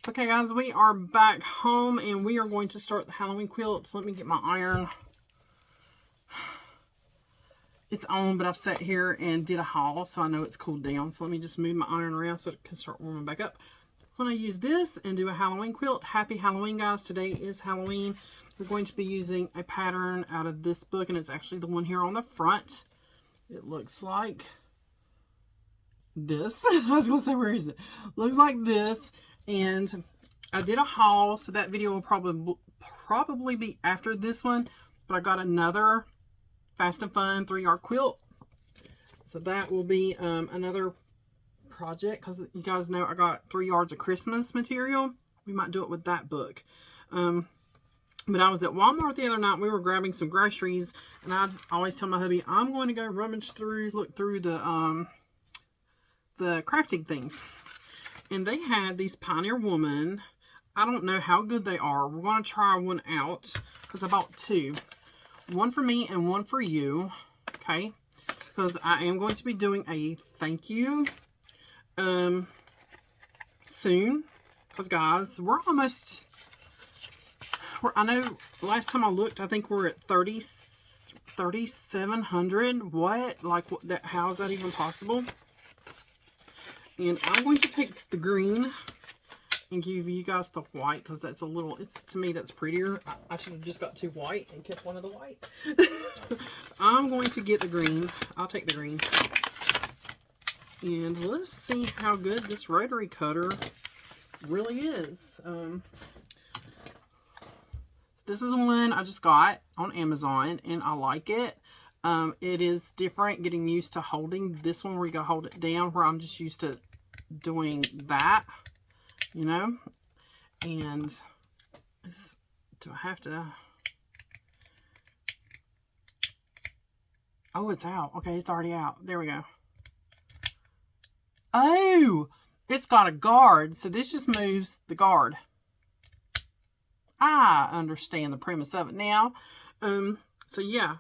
Okay guys, we are back home and we are going to start the Halloween quilts. Let me get my iron. It's on, but I've sat here and did a haul, so I know it's cooled down. So let me just move my iron around so it can start warming back up. I'm going to use this and do a Halloween quilt. Happy Halloween, guys. Today is Halloween. We're going to be using a pattern out of this book, and it's actually the one here on the front. It looks like this. I was going to say, where is it? Looks like this. And I did a haul, so that video will probably be after this one. But I got another Fast and Fun 3-yard quilt. So that will be another project, because you guys know I got 3 yards of Christmas material. We might do it with that book. But I was at Walmart the other night. We were grabbing some groceries, and I always tell my hubby, I'm going to go rummage through, look through the crafting things. And they had these Pioneer Woman. I don't know how good they are. We're going to try one out because I bought 2. One for me and one for you. Okay. Because I am going to be doing a thank you soon. Because guys, we're almost... I know last time I looked, I think we're at 3,700. What? Like, how is that even possible? And I'm going to take the green and give you guys the white, because that's a little, to me, that's prettier. I should have just got 2 white and kept one of the white. I'm going to get the green. I'll take the green. And let's see how good this rotary cutter really is. This is one I just got on Amazon, and I like it. It is different getting used to holding this one where you gotta hold it down, where I'm just used to doing that, you know. And do I have to? Oh, it's out. Okay, it's already out. There we go. Oh, it's got a guard. So this just moves the guard. I understand the premise of it now. So yeah.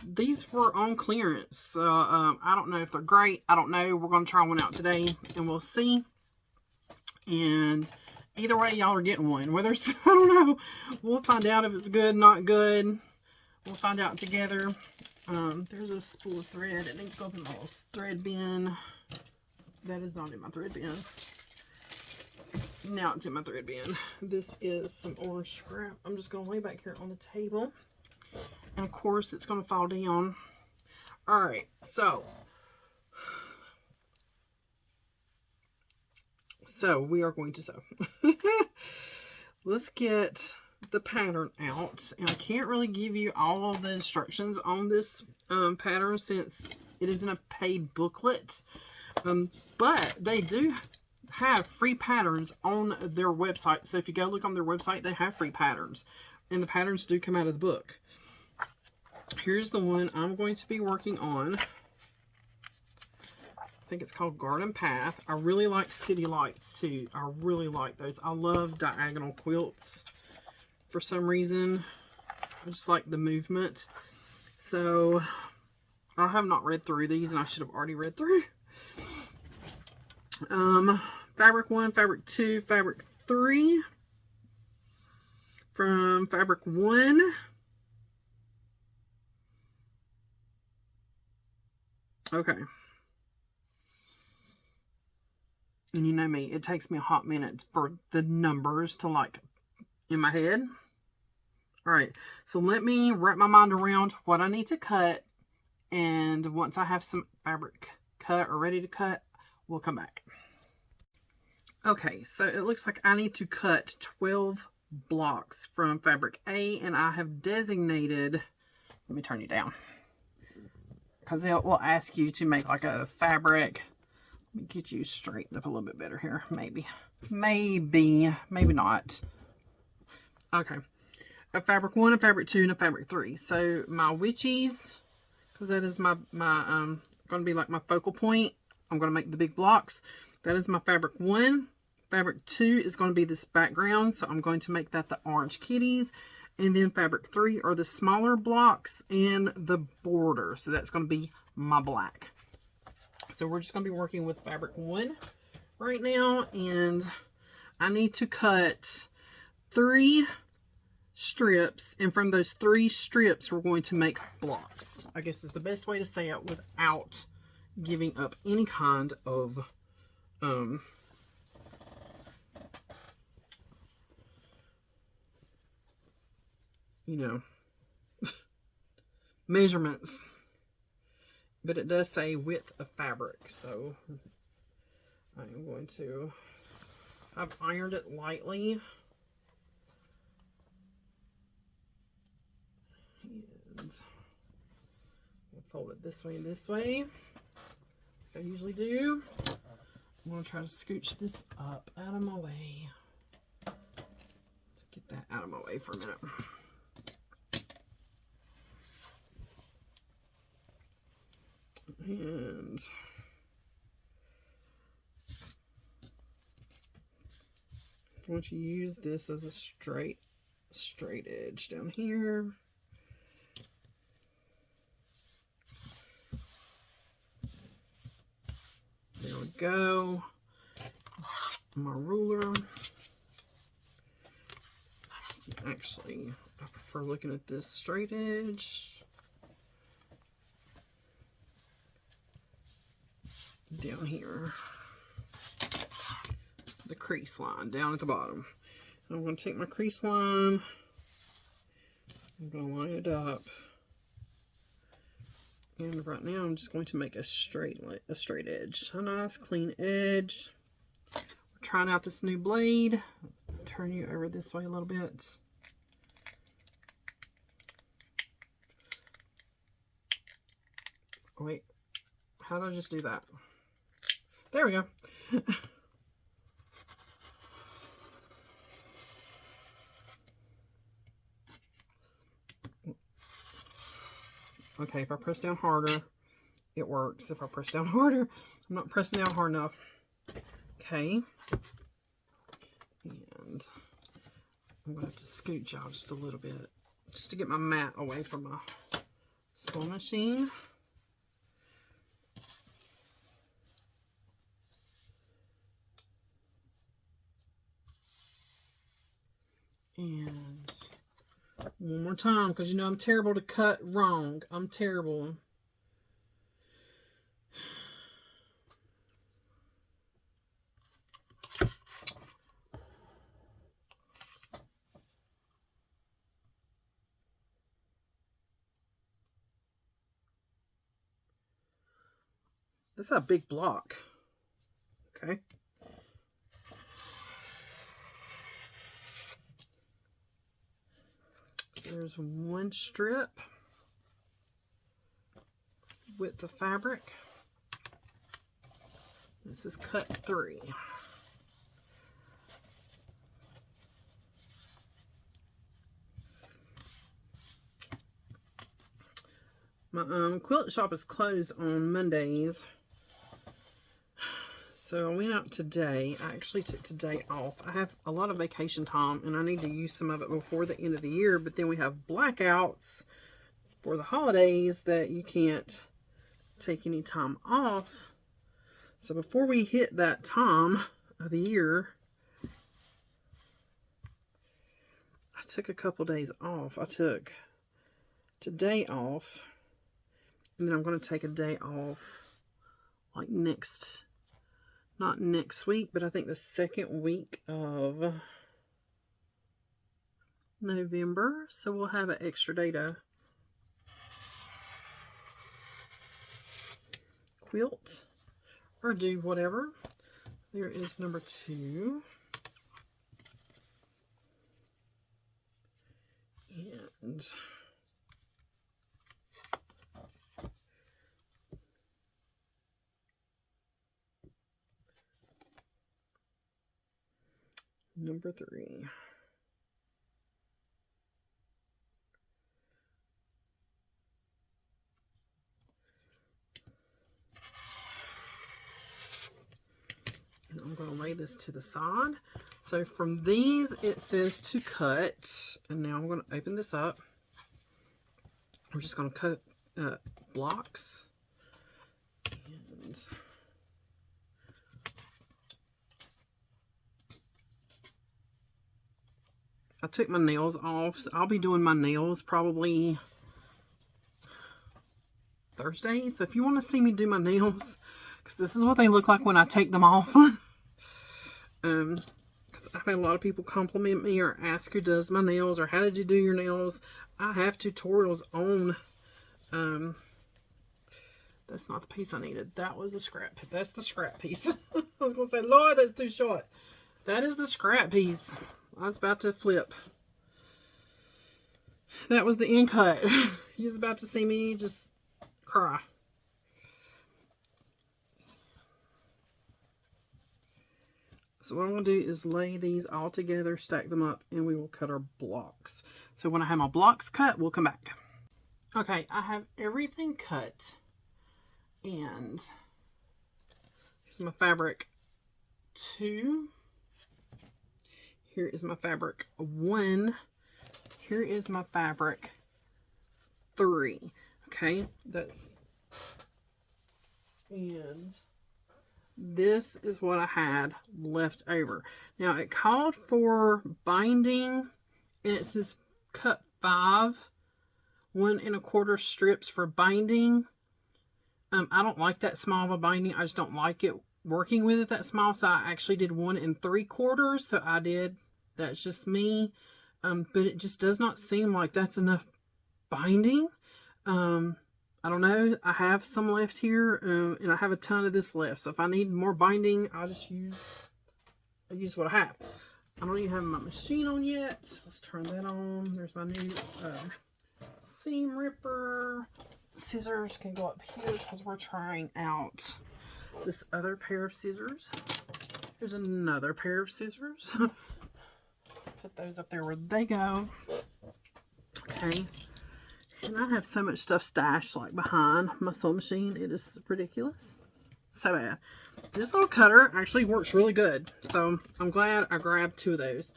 These were on clearance, so I don't know if they're great. I don't know. We're going to try one out today, and we'll see. And either way, y'all are getting one. Whether it's, I don't know. We'll find out if it's good, not good. We'll find out together. There's a spool of thread. It needs to go up in the little thread bin. That is not in my thread bin. Now it's in my thread bin. This is some orange scrap. I'm just going to lay back here on the table. And of course, it's going to fall down. Alright, so we are going to sew. Let's get the pattern out. And I can't really give you all of the instructions on this pattern since it isn't a paid booklet. But they do have free patterns on their website. So if you go look on their website, they have free patterns. And the patterns do come out of the book. Here's the one I'm going to be working on. I think it's called Garden Path. I really like City Lights too. I really like those. I love diagonal quilts for some reason. I just like the movement. So I have not read through these, and I should have already read through. Fabric 1, Fabric 2, Fabric 3. From Fabric 1. Okay. And you know me, it takes me a hot minute for the numbers to, like, in my head. Alright, so let me wrap my mind around what I need to cut. And once I have some fabric cut or ready to cut, we'll come back. Okay, so it looks like I need to cut 12 blocks from fabric A. And I have designated, let me turn you down, because it will ask you to make like a fabric. Let me get you straightened up a little bit better here. Maybe not. Okay. A fabric 1, a fabric 2, and a fabric 3. So my witchies, because that is my going to be like my focal point. I'm going to make the big blocks. That is my fabric 1. Fabric 2 is going to be this background. So I'm going to make that the orange kitties. And then fabric 3 are the smaller blocks and the border. So that's going to be my black. So we're just going to be working with fabric 1 right now. And I need to cut 3 strips, and from those 3 strips we're going to make blocks. I guess is the best way to say it without giving up any kind of you know, measurements. But it does say width of fabric, so I'm going to, I've ironed it lightly. And we'll fold it this way and this way, like I usually do. I'm going to try to scooch this up out of my way. Get that out of my way for a minute. And I'm going to use this as a straight edge down here. There we go. My ruler. Actually, I prefer looking at this straight edge. Down here. The crease line down at the bottom. I'm going to take my crease line. I'm going to line it up. And right now I'm just going to make a straight edge. A nice clean edge. We're trying out this new blade. Turn you over this way a little bit. Oh, wait, how did I just do that? There we go. Okay, if I press down harder, it works. If I press down harder, I'm not pressing down hard enough. Okay. And I'm going to have to scooch out just a little bit, just to get my mat away from my sewing machine. And one more time, because you know I'm terrible to cut wrong. I'm terrible. This is a big block. Okay. There's one strip with the fabric. This is cut 3. My quilt shop is closed on Mondays. So I went out today. I actually took today off. I have a lot of vacation time and I need to use some of it before the end of the year, but then we have blackouts for the holidays that you can't take any time off. So before we hit that time of the year, I took a couple days off. I took today off, and then I'm going to take a day off like not next week, but I think the second week of November. So we'll have an extra day to quilt or do whatever. There is number 2. And number 3. And I'm going to lay this to the side. So from these, it says to cut. And now I'm going to open this up. I'm just going to cut blocks. And I took my nails off. So I'll be doing my nails probably Thursday. So if you want to see me do my nails, because this is what they look like when I take them off. Because I've had a lot of people compliment me or ask who does my nails or how did you do your nails. I have tutorials on. That's not the piece I needed. That was the scrap. That's the scrap piece. I was going to say, Lord, that's too short. That is the scrap piece. I was about to flip. That was the end cut. You was about to see me just cry. So what I'm going to do is lay these all together, stack them up, and we will cut our blocks. So when I have my blocks cut, we'll come back. Okay, I have everything cut. And here's my fabric 2. Here is my fabric 1. Here is my fabric 3. Okay, and this is what I had left over. Now it called for binding, and it says cut 5 1 1/4 strips for binding. I don't like that small of a binding. I just don't like it working with it that small. So I actually did 1 3/4. So I did. That's just me. But it just does not seem like that's enough binding. I don't know. I have some left here, and I have a ton of this left. So if I need more binding, I'll just use what I have. I don't even have my machine on yet. Let's turn that on. There's my new seam ripper. Scissors can go up here because we're trying out this other pair of scissors. There's another pair of scissors. Put those up there where they go. Okay. And I have so much stuff stashed like behind my sewing machine. It is ridiculous. So bad. This little cutter actually works really good. So I'm glad I grabbed 2 of those.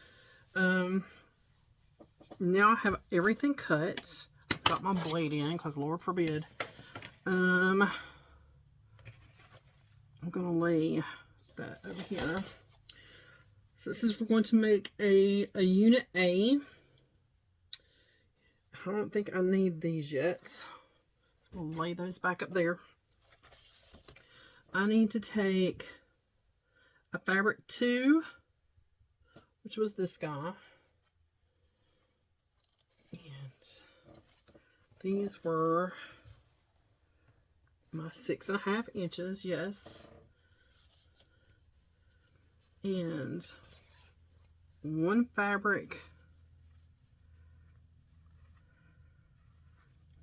Now I have everything cut. Got my blade in because Lord forbid. I'm gonna lay that over here. So this is, we're going to make a unit A. I don't think I need these yet. So we'll lay those back up there. I need to take a fabric 2, which was this guy. These were my 6.5 inches, yes. And 1 fabric.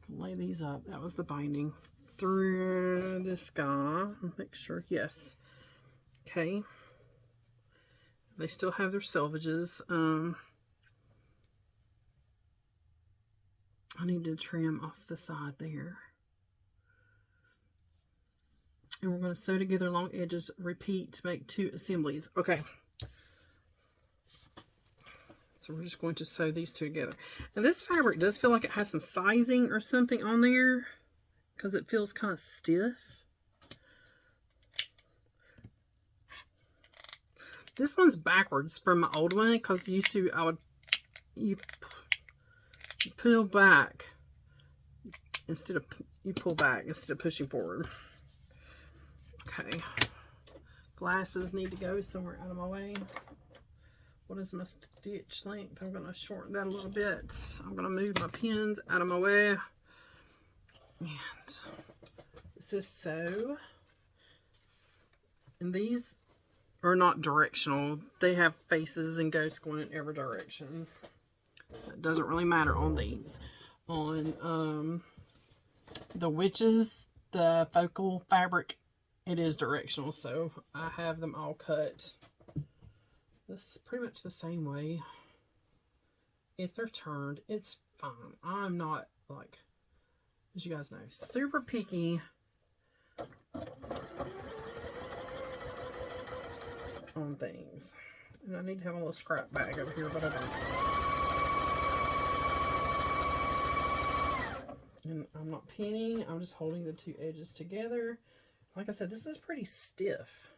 Lay these up. That was the binding. Through this guy. Make sure, yes. Okay. They still have their selvages. I need to trim off the side there. And we're going to sew together long edges, repeat to make 2 assemblies. Okay. So we're just going to sew these 2 together. Now this fabric does feel like it has some sizing or something on there because it feels kind of stiff. This one's backwards from my old one because used to, you pull back instead of, you pull back instead of pushing forward. Okay. Glasses need to go somewhere out of my way. What is my stitch length? I'm going to shorten that a little bit. I'm going to move my pins out of my way. And this is sew. And these are not directional. They have faces and ghosts going in every direction. It doesn't really matter on these. On the witches, the focal fabric, it is directional. So I have them all cut. This is pretty much the same way. If they're turned, it's fine. I'm not, like, as you guys know, super picky on things. And I need to have a little scrap bag over here, but I don't. And I'm not pinning. I'm just holding the 2 edges together. Like I said, this is pretty stiff.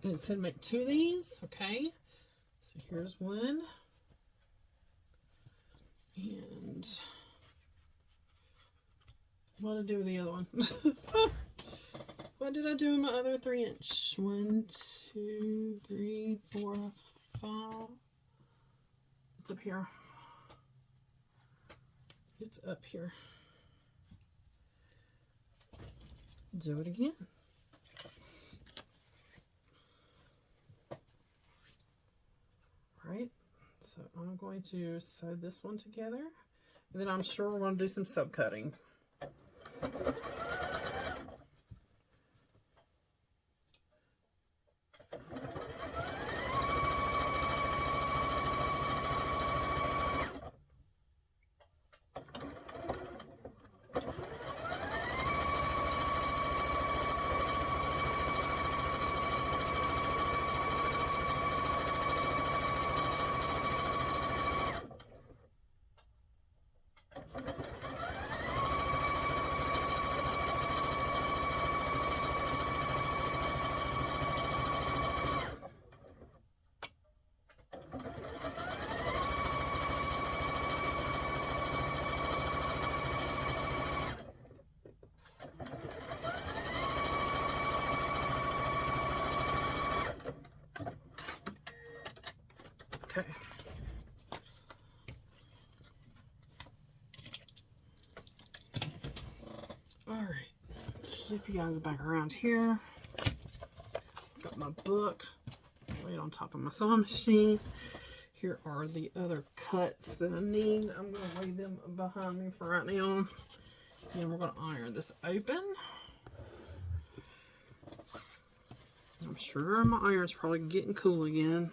And it said make 2 of these. Okay. So here's one. And what did I do with the other one? What did I do in my other 3-inch? 1, 2, 3, 4, 5. It's up here. It's up here. Do it again. Right. So I'm going to sew this one together, and then I'm sure we're going to do some subcutting. Okay. All right. Flip you guys back around here. Got my book laid on top of my sewing machine. Here are the other cuts that I need. I'm going to lay them behind me for right now. And we're going to iron this open. I'm sure my iron's probably getting cool again.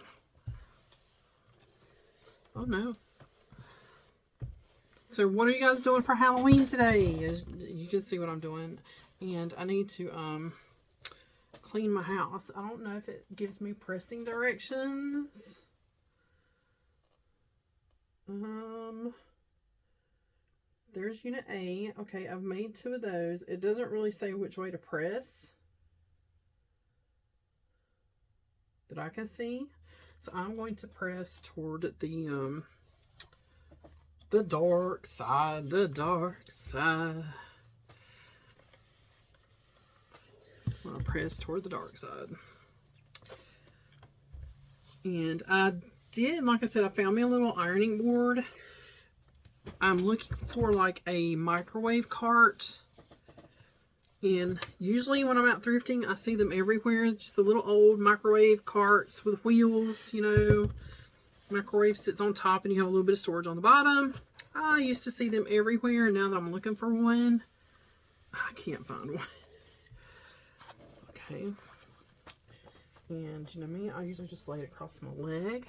Oh no. So what are you guys doing for Halloween today? As you can see what I'm doing. And I need to clean my house. I don't know if it gives me pressing directions. There's unit A. Okay, I've made 2 of those. It doesn't really say which way to press that I can see. So I'm going to press toward the dark side, the dark side. I'm going to press toward the dark side. And I did, like I said, I found me a little ironing board. I'm looking for like a microwave cart. And usually when I'm out thrifting, I see them everywhere. Just the little old microwave carts with wheels, you know. Microwave sits on top and you have a little bit of storage on the bottom. I used to see them everywhere. Now that I'm looking for one, I can't find one. Okay. And you know me, I usually just lay it across my leg.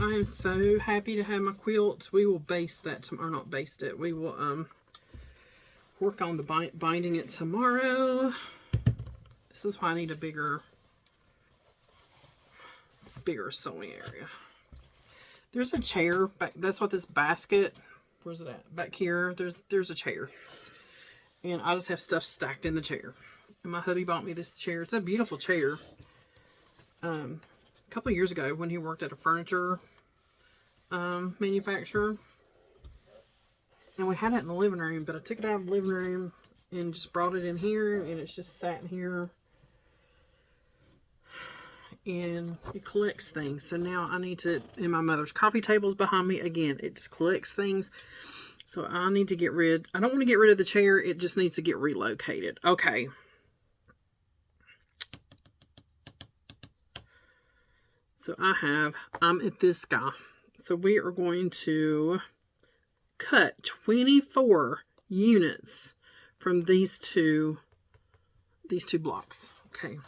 I am so happy to have my quilt. We will baste that tomorrow, not baste it. We will work on the binding it tomorrow. This is why I need a bigger sewing area. There's a chair back. That's what this basket. Where's it at? Back here. There's a chair, and I just have stuff stacked in the chair. And my hubby bought me this chair. It's a beautiful chair. A couple of years ago when he worked at a furniture manufacturer, and we had it in the living room, but I took it out of the living room and just brought it in here, and it's just sat in here, and it collects things. So now I need to, and my mother's coffee table's behind me again, it just collects things. So I need to get rid, I don't want to get rid of the chair, it just needs to get relocated. Okay. So I'm at this guy. So we are going to cut 24 units from these two blocks. Okay.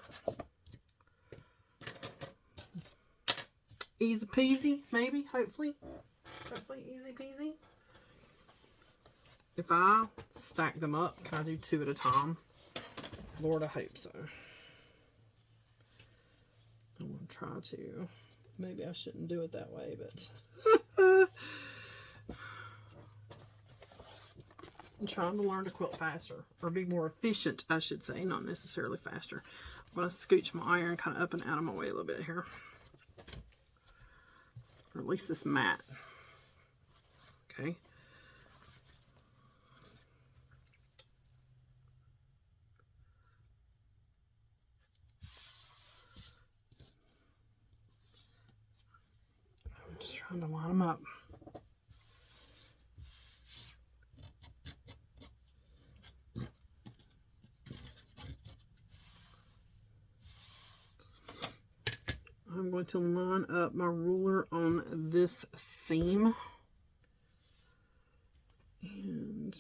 Easy peasy, maybe, hopefully. Hopefully easy peasy. If I stack them up, can I do 2 at a time? Lord, I hope so. I'm going to try to. Maybe I shouldn't do it that way, but I'm trying to learn to quilt faster, or be more efficient, I should say, not necessarily faster. I'm going to scooch my iron kind of up and out of my way a little bit here, or at least this mat. Okay. I'm just trying to line them up. I'm going to line up my ruler on this seam. And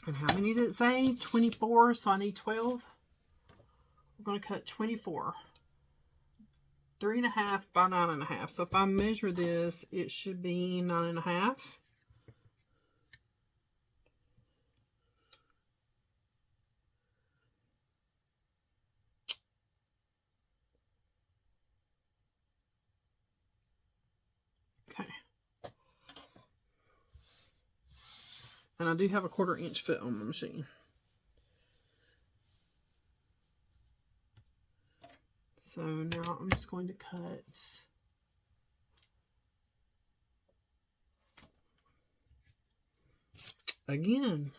how many did it say? 24, so I need 12. We're going to cut 24. 3.5 by 9.5. So if I measure this, it should be 9.5. Okay. And I do have a 1/4 inch foot on the machine. So now I'm just going to cut again.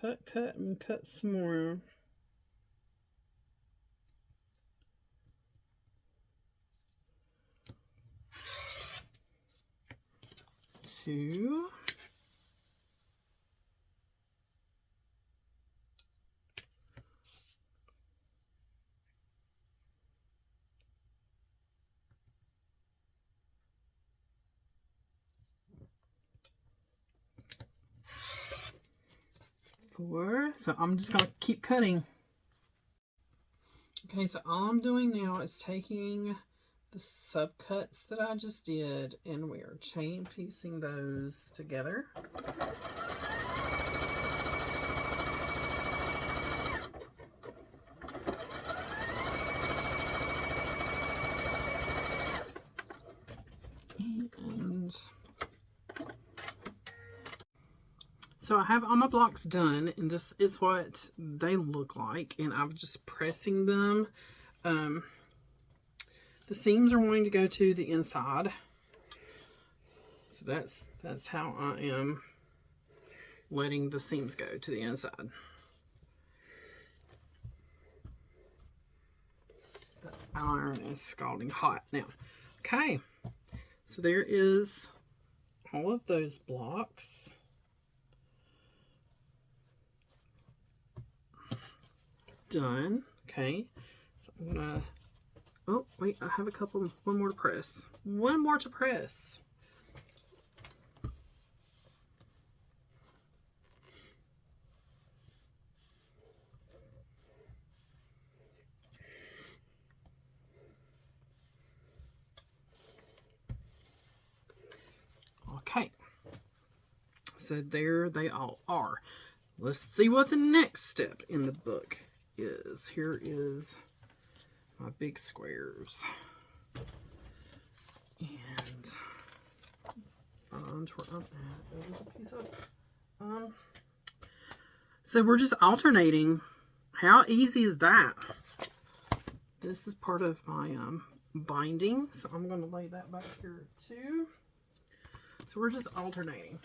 Cut, and cut some more. Two. Four. So I'm just going to keep cutting. Okay, so all I'm doing now is taking the subcuts that I just did, and we are chain piecing those together. And so I have all my blocks done, and this is what they look like, and I'm just pressing them. The seams are going to go to the inside, so that's how I am letting the seams go to the inside. The iron is scalding hot now. Okay, so there is all of those blocks. Done. Okay, so I'm gonna, oh wait, I have one more to press. One more to press. Okay, so there they all are. Let's see what the next step in the book is. Here is my big squares. And find where I'm at. There's a piece of, so we're just alternating. How easy is that? This is part of my binding, so I'm going to lay that back here too. So we're just alternating.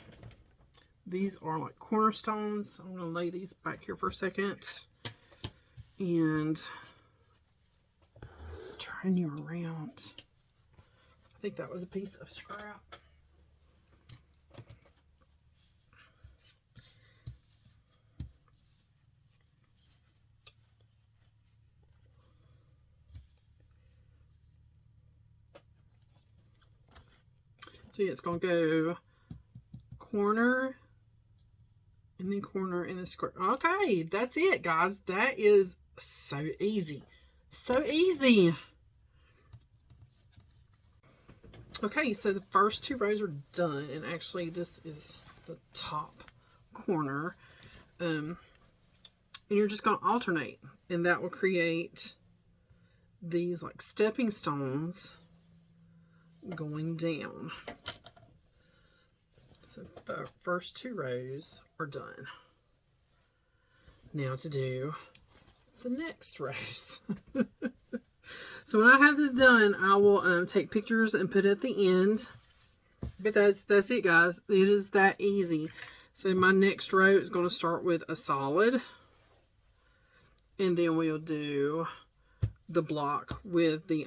These are like cornerstones. I'm going to lay these back here for a second and turn you around. I think that was a piece of scrap. See, it's going to go corner in the corner in the square. Okay, that's it, guys. That is so easy. So easy. Okay, so the first 2 rows are done, and actually this is the top corner. And you're just going to alternate, and that will create these like stepping stones going down. So the first 2 rows are done. Now to do the next rows. So when I have this done, I will take pictures and put it at the end. But that's it, guys. It is that easy. So my next row is going to start with a solid. And then we'll do the block with the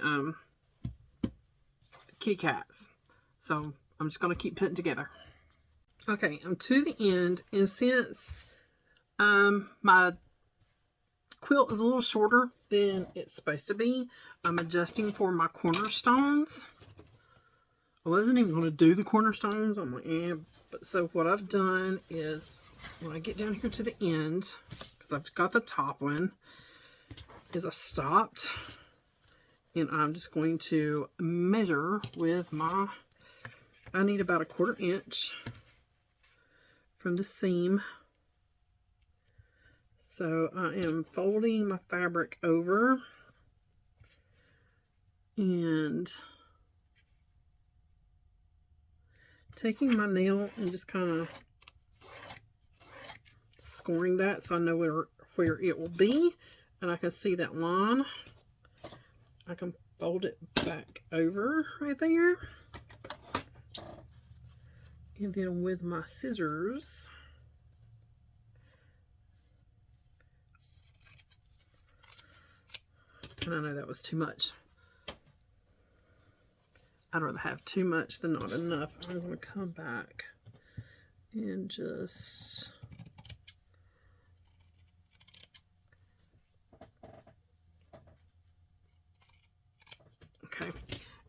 kitty cats. So I'm just going to keep putting together. Okay, I'm to the end. And since my quilt is a little shorter than it's supposed to be, I'm adjusting for my cornerstones. I wasn't even going to do the cornerstones. I'm like, But so what I've done is, when I get down here to the end, because I've got the top one, is I stopped, and I'm just going to measure with my, I need about a 1/4 inch from the seam. So I am folding my fabric over and taking my nail and just kind of scoring that so I know where it will be, and I can see that line. I can fold it back over right there, and then with my scissors, and I know that was too much. I'd rather have too much than not enough. I'm going to come back and just okay.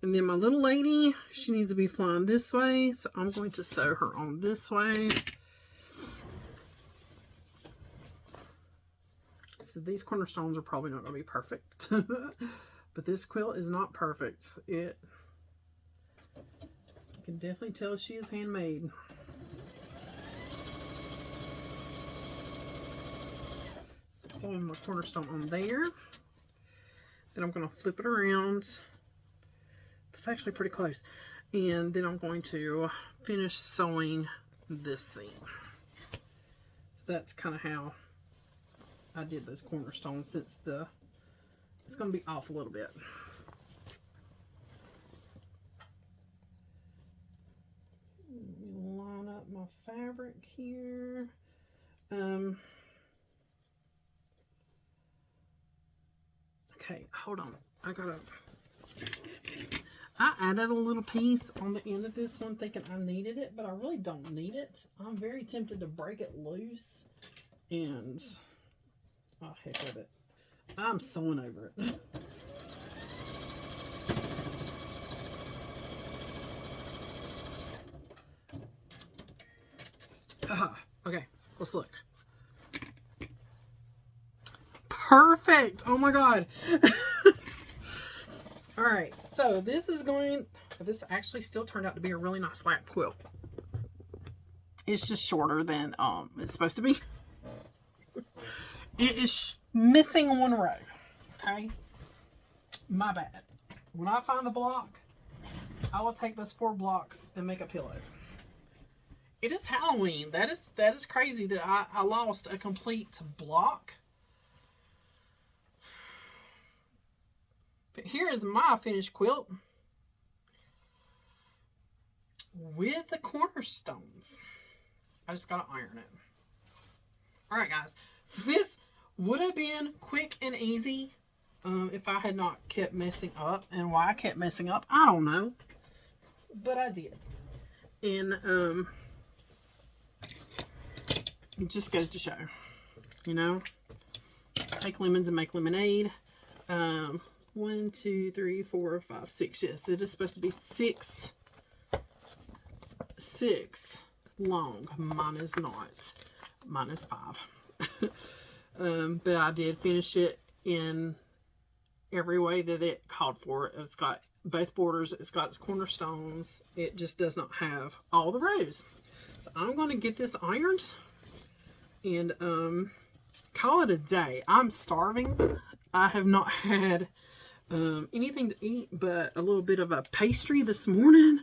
And then my little lady, she needs to be flying this way, so I'm going to sew her on this way. So these cornerstones are probably not going to be perfect. But this quilt is not perfect. You can definitely tell she is handmade. So I'm sewing my cornerstone on there. Then I'm going to flip it around. It's actually pretty close. And then I'm going to finish sewing this seam. So that's kind of how I did those cornerstones, since it's going to be off a little bit. Line up my fabric here. Okay, hold on. I added a little piece on the end of this one thinking I needed it, but I really don't need it. I'm very tempted to break it loose and oh, heck with it. I'm sewing over it. Okay, let's look. Perfect. Oh my god. All right, so this actually still turned out to be a really nice lap quilt. It's just shorter than it's supposed to be. It is missing 1 row. Okay, my bad. When I find the block, I will take those 4 blocks and make a pillow. It is Halloween. That is crazy that I lost a complete block. But here is my finished quilt with the cornerstones. I just gotta iron it. All right, guys. So this would have been quick and easy if I had not kept messing up. And why I kept messing up, I don't know. But I did. And it just goes to show, you know, take lemons and make lemonade. 1, 2, 3, 4, 5, 6. Yes, it is supposed to be 6 long. Mine is not. -5. But I did finish it in every way that it called for. It's got both borders. It's got its cornerstones. It just does not have all the rows. So I'm going to get this ironed and call it a day. I'm starving. I have not had anything to eat but a little bit of a pastry this morning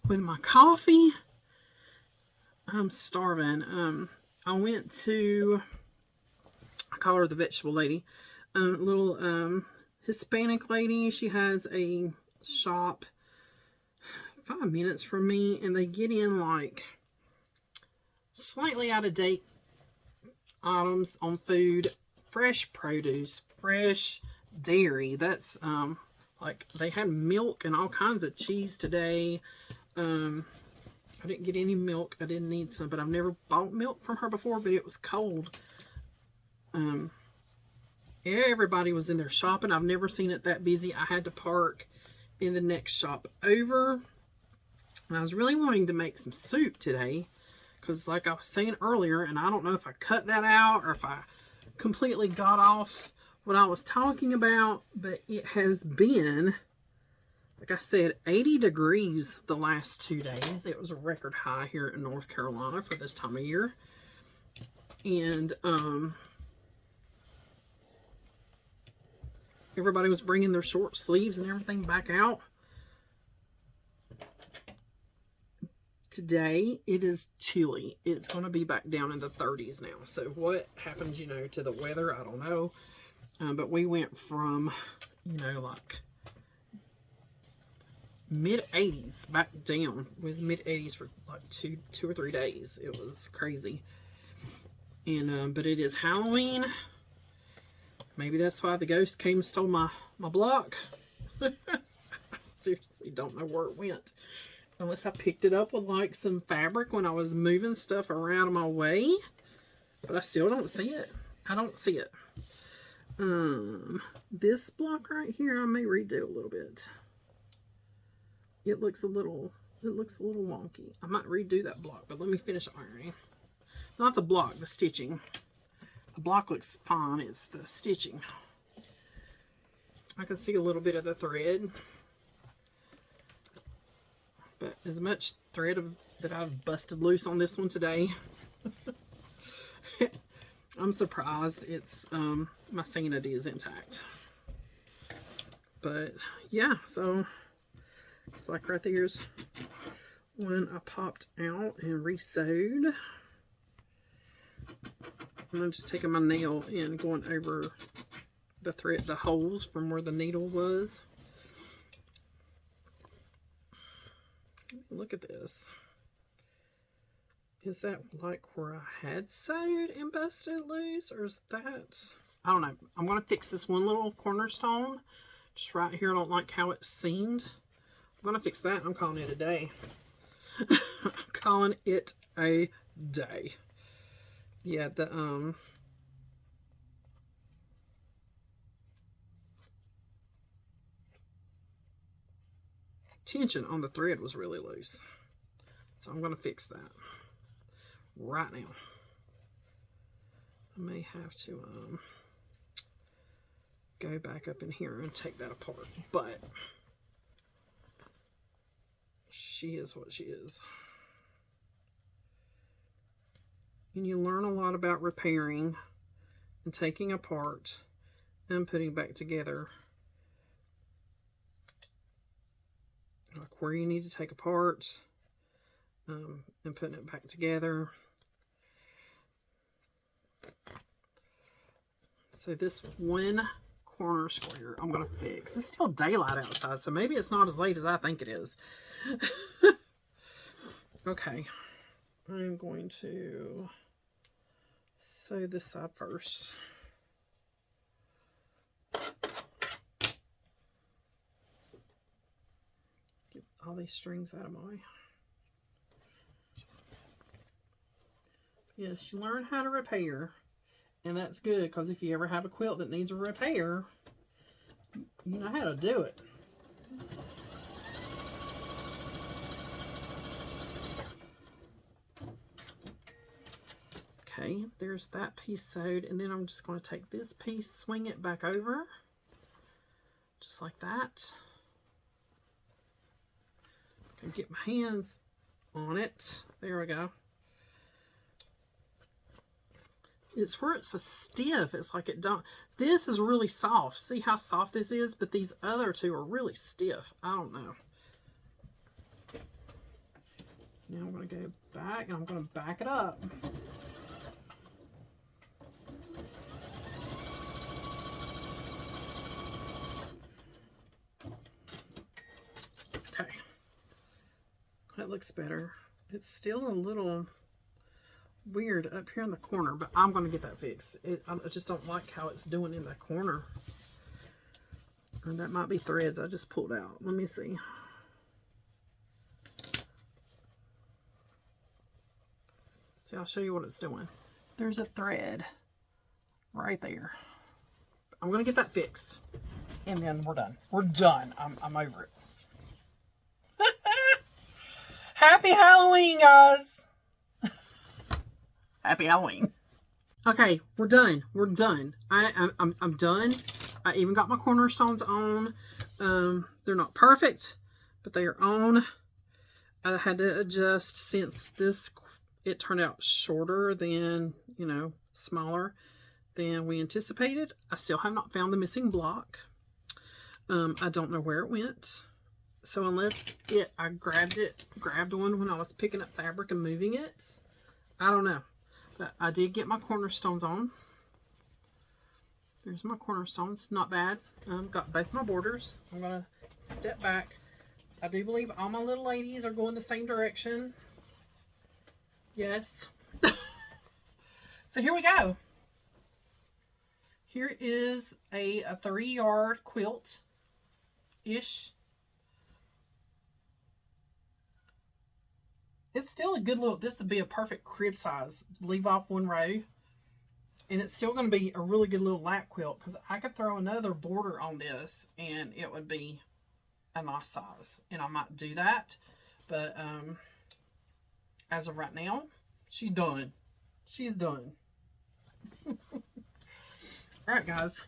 with my coffee. I'm starving. I went to, I call her the vegetable lady, little Hispanic lady. She has a shop 5 minutes from me, and they get in like slightly out of date items on food, fresh produce, fresh dairy. That's like they had milk and all kinds of cheese today. I didn't get any milk. I didn't need some, but I've never bought milk from her before, but it was cold. Everybody was in there shopping. I've never seen it that busy. I had to park in the next shop over. And I was really wanting to make some soup today because like I was saying earlier, and I don't know if I cut that out or if I completely got off what I was talking about, but it has been, like I said, 80 degrees the last 2 days. It was a record high here in North Carolina for this time of year. And everybody was bringing their short sleeves and everything back out. Today, it is chilly. It's going to be back down in the 30s now. So what happens, you know, to the weather, I don't know. But we went from, you know, like mid-80s back down. It was mid-80s for like two or 3 days. It was crazy. And but it is Halloween. Maybe that's why the ghost came and stole my block. Seriously, don't know where it went. Unless I picked it up with like some fabric when I was moving stuff around my way. But I still don't see it. I don't see it. This block right here, I may redo a little bit. It looks a little wonky. I might redo that block, but let me finish ironing. Not the block, the stitching. The block looks fine. It's the stitching. I can see a little bit of the thread. But as much thread that I've busted loose on this one today, I'm surprised it's my sanity is intact. But yeah, so it's like right there's one I popped out and re-sewed. I'm just taking my nail and going over the thread, the holes from where the needle was. Look at this. Is that like where I had sewed and busted it loose, or is that, I don't know. I'm going to fix this one little cornerstone just right here. I don't like how it's seamed. I'm going to fix that. I'm calling it a day. I'm calling it a day. Yeah, the tension on the thread was really loose. So I'm going to fix that right now. I may have to go back up in here and take that apart, but she is what she is. And you learn a lot about repairing and taking apart and putting back together. Like where you need to take apart and putting it back together. So this one corner square I'm going to fix. It's still daylight outside, so maybe it's not as late as I think it is. Okay. I'm going to sew this side first. Get all these strings out of my way. Yes, you learn how to repair, and that's good, because if you ever have a quilt that needs a repair, you know how to do it. Okay, there's that piece sewed, and then I'm just going to take this piece, swing it back over, just like that. And get my hands on it. There we go. It's where it's a stiff. It's like it don't. This is really soft. See how soft this is? But these other two are really stiff. I don't know. So now I'm going to go back and I'm going to back it up. Okay. That looks better. It's still a little weird up here in the corner, but I'm going to get that fixed. I just don't like how it's doing in the corner. And that might be threads I just pulled out. Let me see. See, I'll show you what it's doing. There's a thread right there. I'm going to get that fixed. And then we're done. We're done. I'm over it. Happy Halloween, guys. Happy Halloween. Okay, we're done. We're done. I'm done. I even got my cornerstones on. They're not perfect, but they are on. I had to adjust since it turned out shorter than, you know, smaller than we anticipated. I still have not found the missing block. I don't know where it went. So unless I grabbed one when I was picking up fabric and moving it. I don't know. But I did get my cornerstones on. There's my cornerstones. Not bad. Got both my borders. I'm going to step back. I do believe all my little ladies are going the same direction. Yes. So here we go. Here is a 3-yard quilt-ish. It's still a good little, this would be a perfect crib size. Leave off one row. And it's still going to be a really good little lap quilt, because I could throw another border on this and it would be a nice size. And I might do that. But as of right now, she's done. She's done. Alright, guys.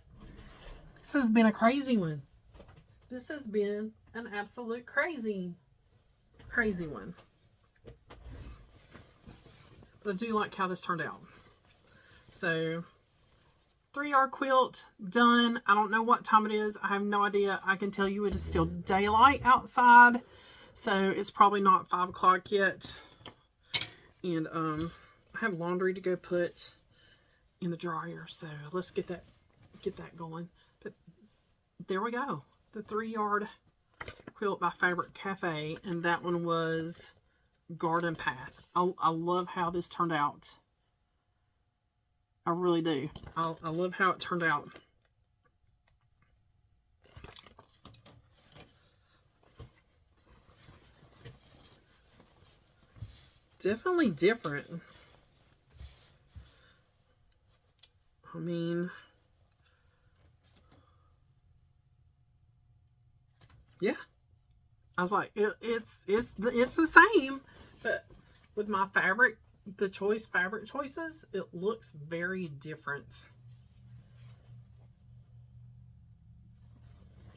This has been a crazy one. This has been an absolute crazy one. But I do like how this turned out. So, 3-yard quilt, done. I don't know what time it is. I have no idea. I can tell you it is still daylight outside. So, it's probably not 5 o'clock yet. And I have laundry to go put in the dryer. So, let's get that going. But there we go. The 3-yard quilt by Fabric Cafe. And that one was Garden Path. I love how this turned out. I really do. I love how it turned out. Definitely different. I mean, yeah. I was like, it's the same, but with my fabric, the fabric choices, it looks very different.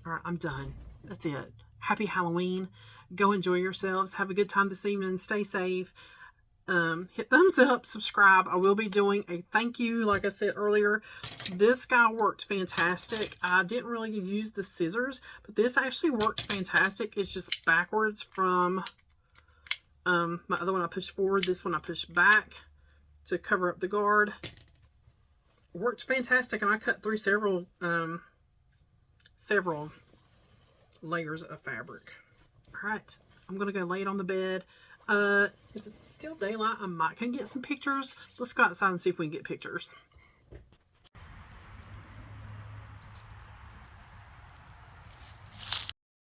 All right, I'm done. That's it. Happy Halloween. Go enjoy yourselves. Have a good time this evening. Stay safe. Hit thumbs up, subscribe. I will be doing a thank you, like I said earlier. This guy worked fantastic. I didn't really use the scissors, but this actually worked fantastic. It's just backwards from my other one I pushed forward. This one I pushed back to cover up the guard. Worked fantastic, and I cut through several layers of fabric. All right, I'm gonna go lay it on the bed. If it's still daylight, I might can get some pictures. Let's go outside and see if we can get pictures.